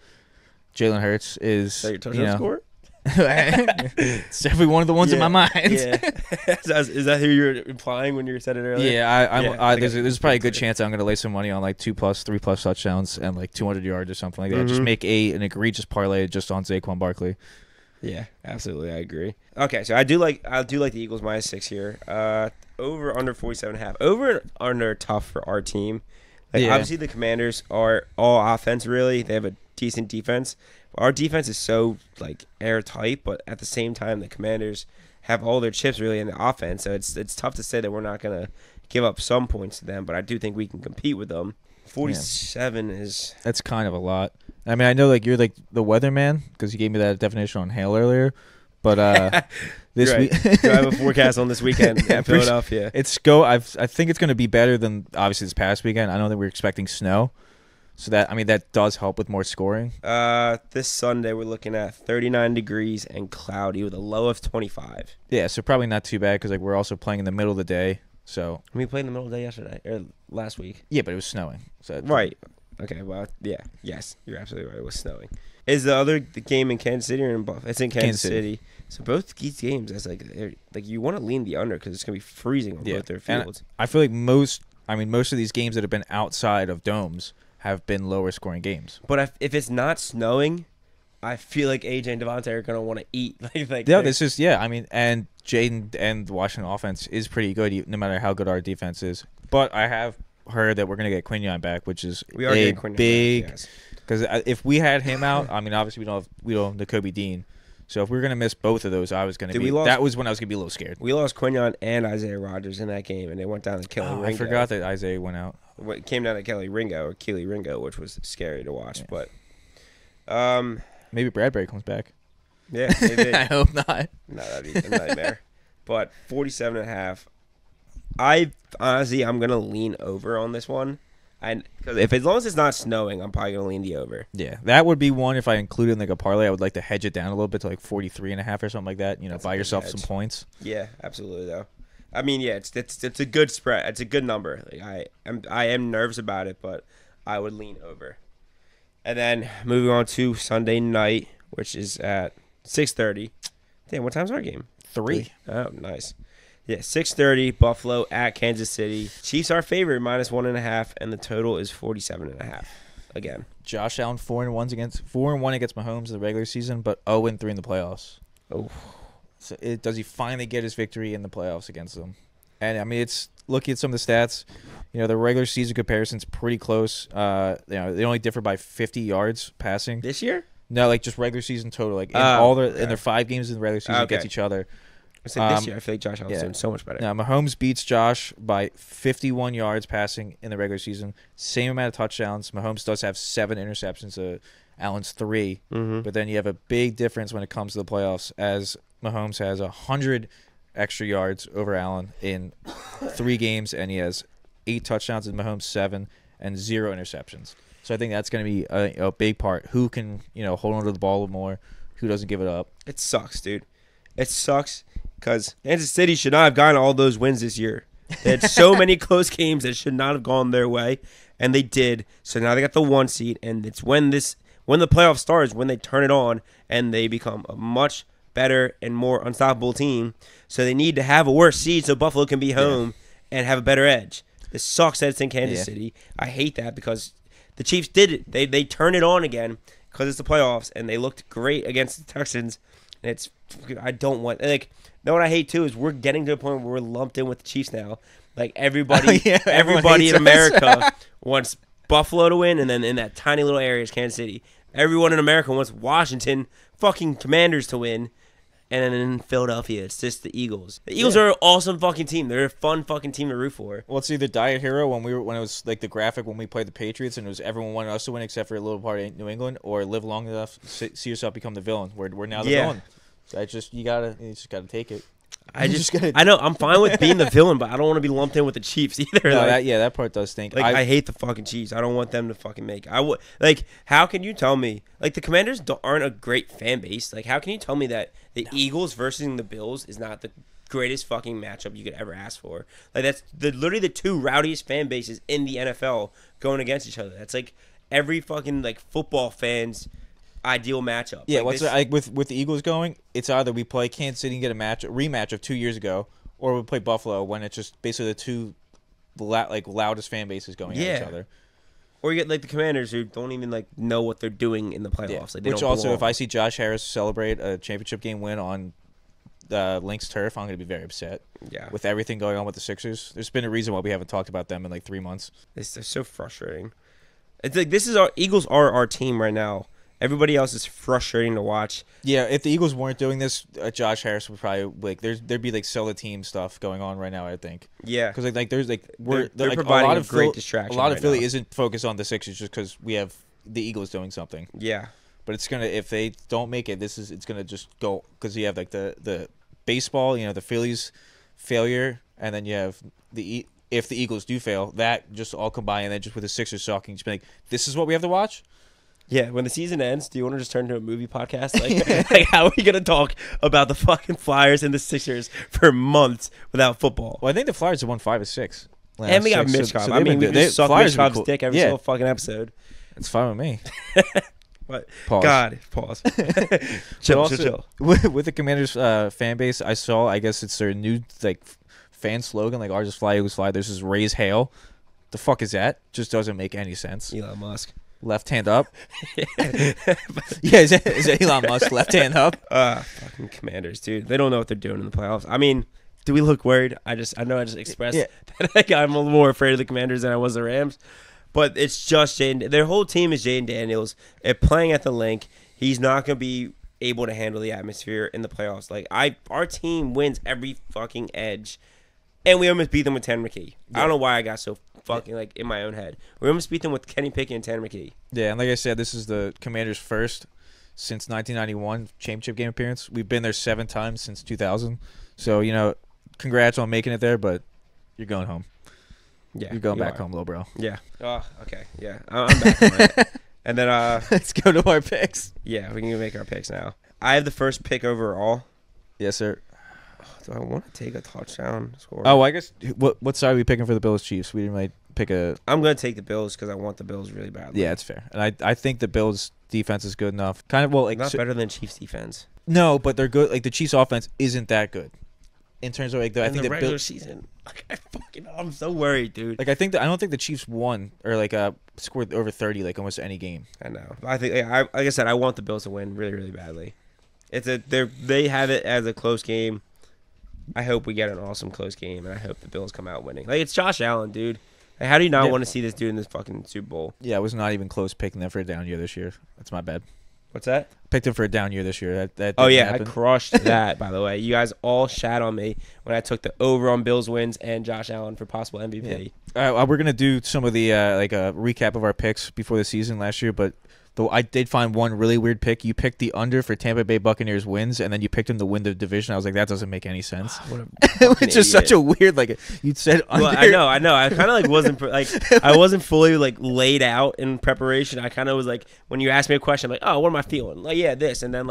Jalen Hurts is. Is that your touchdown score? It's definitely one of the ones in my mind. Yeah. Is that who you're implying when you said it earlier? Yeah, there's probably a good chance I'm going to lay some money on like 2+, 3+ touchdowns and like 200 yards or something like that. Just make an egregious parlay just on Saquon Barkley. Yeah, absolutely, I agree. Okay, so I do like the Eagles -6 here. Over under 47.5. Over and under tough for our team. Like obviously the Commanders are all offense really. They have a decent defense. Our defense is so like airtight, but at the same time the Commanders have all their chips really in the offense. So it's tough to say that we're not gonna give up some points to them, but I do think we can compete with them. 47 is that's kind of a lot. I mean, I know like you're like the weatherman because you gave me that definition on hail earlier, but this week so I have a forecast on this weekend in Philadelphia. I think it's going to be better than obviously this past weekend. I know that we're expecting snow, so that does help with more scoring. This Sunday we're looking at 39 degrees and cloudy with a low of 25. Yeah, so probably not too bad because like we're also playing in the middle of the day. So we played in the middle of the day yesterday or last week. Yeah, but it was snowing. So right. Okay. Well, yeah. Yes, you're absolutely right. It was snowing. Is the game in Kansas City or in Buffalo? It's in Kansas City. So both these games, it's like you want to lean the under because it's gonna be freezing on both their fields. And I feel like most of these games that have been outside of domes have been lower scoring games. But if it's not snowing, I feel like AJ and Devontae are gonna want to eat. And Jaden and the Washington offense is pretty good, no matter how good our defense is. But I have heard that we're gonna get Quinion back, which is big. Because if we had him out, I mean, obviously we don't have Nakobe Dean. So if we were gonna miss both of those, that was when I was gonna be a little scared. We lost Quinion and Isaiah Rodgers in that game, and they went down to Kelly Ringo. I forgot that Isaiah went out. It came down to Keely Ringo, which was scary to watch. Yeah. But maybe Bradbury comes back. Yeah, maybe. I hope not. No, that'd be a nightmare. But 47.5. I'm gonna lean over on this one. Because as long as it's not snowing, I'm probably gonna lean the over. Yeah, that would be one if I included like a parlay. I would like to hedge it down a little bit to like 43.5 or something like that. You know, buy yourself some points. Yeah, absolutely though. I mean, yeah, it's a good spread. It's a good number. Like, I am nervous about it, but I would lean over. And then moving on to Sunday night, which is at 6:30. Damn, what time's our game? 3. Oh, nice. Yeah, 6:30, Buffalo at Kansas City. Chiefs are favored, -1.5, and the total is 47.5. Again, Josh Allen 4-1 against Mahomes in the regular season, but 0-3 in the playoffs. Oh, so does he finally get his victory in the playoffs against them? And I mean, it's looking at some of the stats. You know, the regular season comparison's pretty close. They only differ by 50 yards passing this year. No, like just regular season total. Like in their 5 games in the regular season against each other. I said this year, I feel like Josh Allen's doing so much better. Now, Mahomes beats Josh by 51 yards passing in the regular season. Same amount of touchdowns. Mahomes does have 7 interceptions. Allen's 3. Mm-hmm. But then you have a big difference when it comes to the playoffs, as Mahomes has 100 extra yards over Allen in 3 games, and he has 8 touchdowns, and Mahomes 7, and 0 interceptions. So I think that's going to be a big part. Who can hold on to the ball more? Who doesn't give it up? It sucks, dude. It sucks because Kansas City should not have gotten all those wins this year. They had so many close games that should not have gone their way, and they did. So now they got the 1 seed, and it's when the playoff starts, when they turn it on, and they become a much better and more unstoppable team. So they need to have a worse seed so Buffalo can be home and have a better edge. This sucks that it's in Kansas City. I hate that because the Chiefs did it. They turned it on again because it's the playoffs, and they looked great against the Texans. And I don't want know what I hate too is we're getting to a point where we're lumped in with the Chiefs now. Like everybody in America wants Buffalo to win, and then in that tiny little area is Kansas City. Everyone in America wants Washington fucking Commanders to win. And then in Philadelphia, it's just the Eagles. The Eagles are an awesome fucking team. They're a fun fucking team to root for. Well, it's either Die Hero when it was like the graphic when we played the Patriots and it was everyone wanted us to win except for a little part of New England, or live long enough see yourself become the villain. We're now the villain. So you just gotta take it. I know I'm fine with being the villain, but I don't want to be lumped in with the Chiefs either. No, that part does stink. I hate the fucking Chiefs. I don't want them to fucking make. How can you tell me the Commanders aren't a great fan base? Like, how can you tell me that the Eagles versus the Bills is not the greatest fucking matchup you could ever ask for? Like, that's literally the two rowdiest fan bases in the NFL going against each other. That's like every fucking football fans' ideal matchup. Yeah, with the Eagles going, it's either we play Kansas City and get a rematch of 2 years ago, or we play Buffalo when it's just basically the two loudest fan bases going at each other. Or you get the Commanders who don't even know what they're doing in the playoffs. Yeah. Which also, if I see Josh Harris celebrate a championship game win on Lynx turf, I'm going to be very upset. Yeah. With everything going on with the Sixers, there's been a reason why we haven't talked about them in 3 months. They're so frustrating. It's Eagles are our team right now. Everybody else is frustrating to watch. Yeah, if the Eagles weren't doing this, Josh Harris would probably there'd be sell the team stuff going on right now. I think. Yeah, because there's they're providing a great distraction. A lot of Philly isn't focused on the Sixers just because we have the Eagles doing something. Yeah, but it's gonna if they don't make it, it's gonna just go because you have the baseball, the Phillies failure, and then you have if the Eagles do fail, that just all combined, and then just with the Sixers sucking, just be this is what we have to watch. Yeah, when the season ends, do you want to just turn into a movie podcast? How are we going to talk about the fucking Flyers and the Sixers for months without football? Well, I think the Flyers have won 5 or 6. And we got Mitch Cobb. We just suck Mitch Cobb's dick every single fucking episode. It's fine with me. What? Pause. God, pause. chill. With the Commanders fan base, I guess it's their new fan slogan, ours is Fly, Eagles Fly. This is Raise Hail. The fuck is that? Just doesn't make any sense. Elon Musk. Left hand up. Is that Elon Musk left hand up? Fucking Commanders, dude. They don't know what they're doing in the playoffs. I mean, do we look worried? I know I just expressed that I'm a little more afraid of the Commanders than I was the Rams. But it's just their whole team is Jaden Daniels. They're playing at the link. He's not going to be able to handle the atmosphere in the playoffs. Our team wins every fucking edge. And we almost beat them with Tanner McKee. Yeah. I don't know why I got so fucking in my own head. We almost beat them with Kenny Pickett and Tanner McKee. Yeah, and like I said, this is the Commanders' first since 1991 championship game appearance. We've been there 7 times since 2000. So, congrats on making it there, but you're going home. Yeah, you're going back home, little bro. Yeah. Oh, okay. Yeah, I'm back on it. And then let's go to our picks. Yeah, we can make our picks now. I have the first pick overall. Yes, sir. Do I want to take a touchdown score? Oh, I guess what side are we picking for the Bills Chiefs? We might pick a. I'm going to take the Bills because I want the Bills really badly. Yeah, it's fair, and I think the Bills defense is good enough. Kind of not better than Chiefs defense. No, but they're good. The Chiefs offense isn't that good in terms of I think the regular season. I'm so worried, dude. I don't think the Chiefs won or scored over 30 almost any game. I know. I think like I said, I want the Bills to win really really badly. They have it as a close game. I hope we get an awesome close game, and I hope the Bills come out winning. It's Josh Allen, dude. How do you not want to see this dude in this fucking Super Bowl? Yeah, I was not even close picking them for a down year this year. That's my bad. What's that? Picked him for a down year this year. That oh, yeah, happen. I crushed that, by the way. You guys all shat on me when I took the over on Bills wins and Josh Allen for possible MVP. Yeah. We're going to do some of the a recap of our picks before the season last year, but though I did find one really weird pick. You picked the under for Tampa Bay Buccaneers wins, and then you picked them to win the division. I was like, that doesn't make any sense. It's just such a weird you said under. Well, I know. I kind of wasn't I wasn't fully laid out in preparation. I kind of was when you asked me a question, I'm oh, what am I feeling? Yeah, this, and then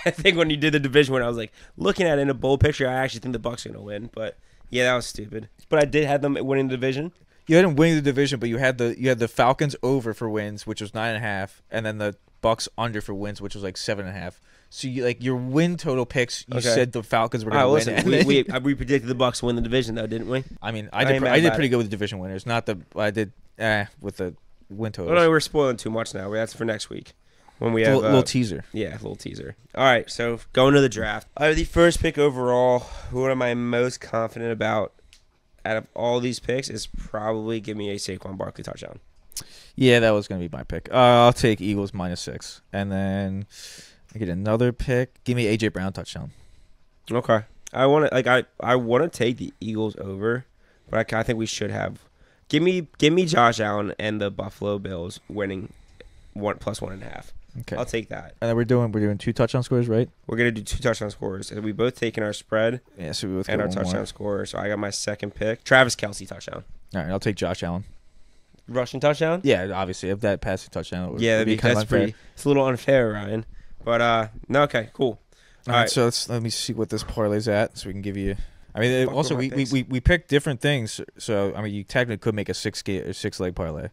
I think when you did the division win, I was like, looking at it in a bold picture, I actually think the Bucks are going to win. But, yeah, that was stupid. But I did have them winning the division. You had them winning the division, but you had the Falcons over for wins, which was 9.5, and then the Bucks under for wins, which was like 7.5. So your win total picks, you said the Falcons were going to win. We predicted the Bucks win the division, though, didn't we? I mean, I did pretty good with the division winners. I did with the win totals. Well, no, we're spoiling too much now. That's for next week when we have a little teaser. Yeah, a little teaser. All right, so going to the draft. The first pick overall. Who am I most confident about out of all these picks is probably give me a Saquon Barkley touchdown. Yeah, that was going to be my pick. I'll take Eagles -6, and then I get another pick. Give me AJ Brown touchdown. Okay, I want to take the Eagles over, but I think we should have. Give me Josh Allen and the Buffalo Bills winning +1.5. Okay, I'll take that. And then we're doing 2 touchdown scores, right? We're gonna do 2 touchdown scores, and we both taking our spread. Yeah, so we both and our touchdown score. So I got my second pick, Travis Kelce touchdown. All right, I'll take Josh Allen. Rushing touchdown? Yeah, obviously, if that passing touchdown, that'd be kind of unfair. It's a little unfair, Ryan. But no, okay, cool. All right, so let me see what this parlay's at, so we can give you. I mean, also we picked different things, so I mean, you technically could make a 6-leg parlay,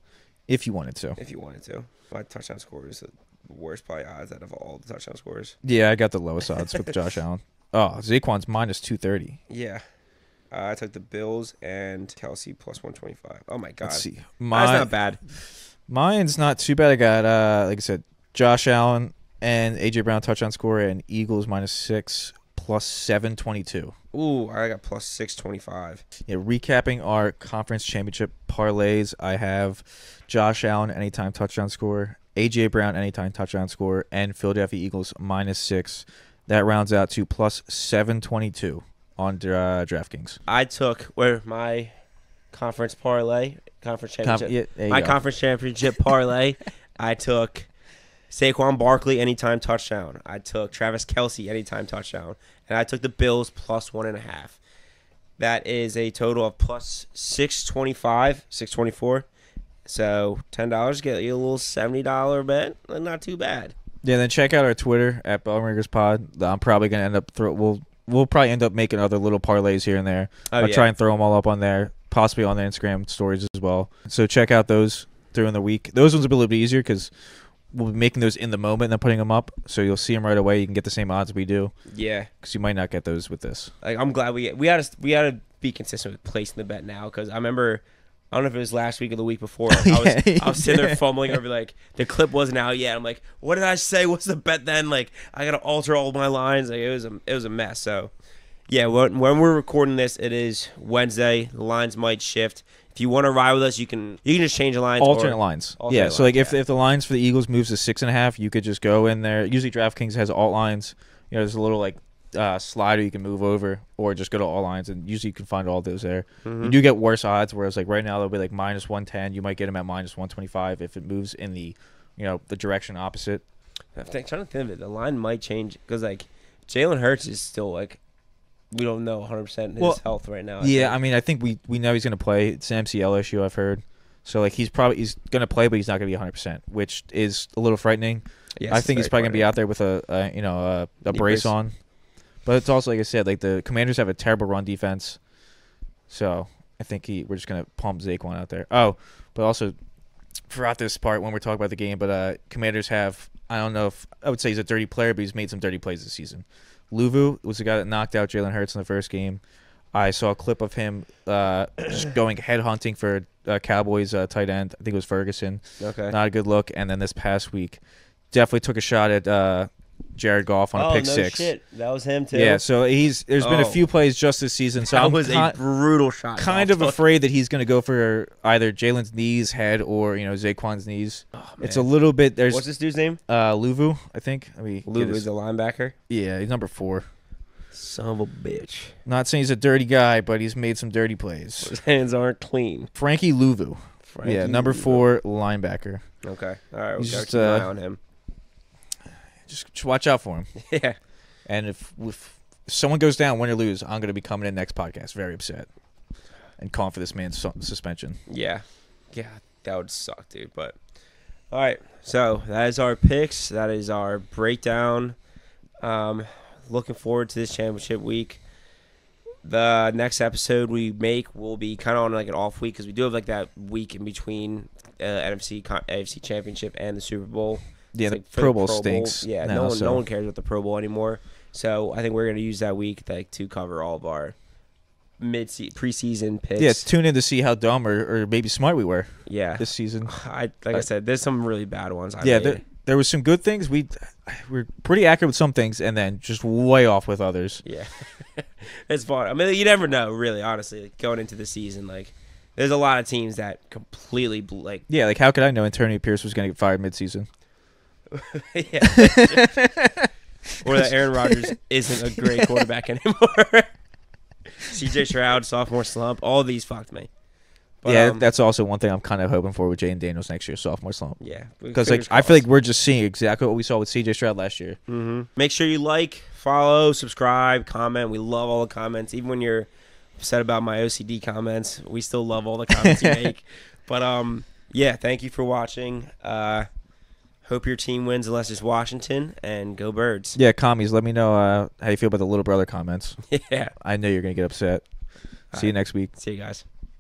if you wanted to. If you wanted to, my touchdown score is the worst probably odds out of all the touchdown scores. Yeah, I got the lowest odds with Josh Allen. Oh, Saquon's -230. Yeah. I took the Bills and Kelce +125. Oh, my God. Let's see. That's not bad. Mine's not too bad. I got, like I said, Josh Allen and A.J. Brown touchdown score and Eagles -6 +722. Ooh, I got +625. Yeah, recapping our conference championship parlays, I have Josh Allen anytime touchdown score, A.J. Brown anytime touchdown score, and Philadelphia Eagles -6. That rounds out to +722 on DraftKings. I took my conference parlay, conference championship. Conference championship parlay. I took Saquon Barkley anytime touchdown. I took Travis Kelce anytime touchdown, and I took the Bills +1.5. That is a total of +625, 624. So $10 get you a little $70 bet. Not too bad. Yeah, then check out our Twitter at BellringersPod. I'm probably gonna end up we'll probably end up making other little parlays here and there. I'll try and throw them all up on there, possibly on the Instagram stories as well. So check out those during the week. Those ones will be a little bit easier because we'll be making those in the moment and then putting them up. So you'll see them right away. You can get the same odds we do. Yeah, because you might not get those with this. Like, I'm glad we had to be consistent with placing the bet now, because I remember. I don't know if it was last week or the week before. I was sitting there fumbling over, like, the clip wasn't out yet. I'm like, what did I say? What's the bet then? Like, I gotta alter all my lines. Like, it was a mess. So, yeah, when we're recording this, it is Wednesday. The lines might shift. If you want to ride with us, you can just change the lines. Alternate lines. Yeah. So like if the lines for the Eagles moves to 6.5, you could just go in there. Usually DraftKings has alt lines. You know, there's a little like slider you can move over, or just go to all lines, and usually you can find all those there. You do get worse odds, whereas like right now they'll be like -110. You might get them at -125 if it moves in the the direction opposite. I'm trying to think of it. The line might change because like Jalen Hurts is still like we don't know 100% his health right now. I mean I think we know he's gonna play. It's an MCL issue, I've heard. So like he's gonna play, but he's not gonna be 100%, which is a little frightening. Yes, I think he's probably gonna be out there with a brace on. But it's also, like I said, like the Commanders have a terrible run defense. So I think we're just going to pump Saquon out there. Oh, but also, forgot this part when we're talking about the game, but Commanders have, I don't know if I would say he's a dirty player, but he's made some dirty plays this season. Luvu was the guy that knocked out Jalen Hurts in the first game. I saw a clip of him just going headhunting for Cowboys tight end. I think it was Ferguson. Okay. Not a good look. And then this past week, definitely took a shot at Jared Goff on a pick six. Shit. That was him too. Yeah, so there's been a few plays just this season. So that was a brutal shot. Kind of afraid that he's going to go for either Jalen's knees, head, or Saquon's knees. Oh, it's a little bit. What's this dude's name? Luvu, I think. Luvu's a linebacker. Yeah, he's number 4. Son of a bitch. Not saying he's a dirty guy, but he's made some dirty plays. His hands aren't clean. Frankie Luvu. Number 4 linebacker. Okay, all right. We'll keep an eye on him. Just watch out for him. Yeah. And if someone goes down, win or lose, I'm going to be coming in next podcast very upset and calling for this man's suspension. Yeah. Yeah, that would suck, dude. But all right, so that is our picks. That is our breakdown. Looking forward to this championship week. The next episode we make will be kind of on like an off week because we do have like that week in between AFC Championship and the Super Bowl. Yeah, It's the Pro Bowl stinks. Yeah, now, no one cares about the Pro Bowl anymore. So I think we're gonna use that week to cover all of our preseason picks. Yeah, tune in to see how dumb or maybe smart we were. Yeah, this season. I said, there's some really bad ones. There was some good things. We're pretty accurate with some things, and then just way off with others. Yeah, it's fun. I mean, you never know, really. Honestly, like, going into the season, like there's a lot of teams that completely Yeah, like how could I know Antonio Pierce was going to get fired midseason? Yeah, or that Aaron Rodgers isn't a great quarterback anymore. C.J. Stroud, sophomore slump. All these fucked me. But, yeah, that's also one thing I'm kind of hoping for with Jaden Daniels next year, sophomore slump. Yeah, because like I feel like we're just seeing exactly what we saw with C.J. Stroud last year. Mm-hmm. Make sure you like, follow, subscribe, comment. We love all the comments, even when you're upset about my OCD comments. We still love all the comments you make. But yeah, thank you for watching. Hope your team wins unless it's Washington, and go Birds. Yeah, commies, let me know how you feel about the little brother comments. Yeah, I know you're gonna get upset. See you next week. See you guys.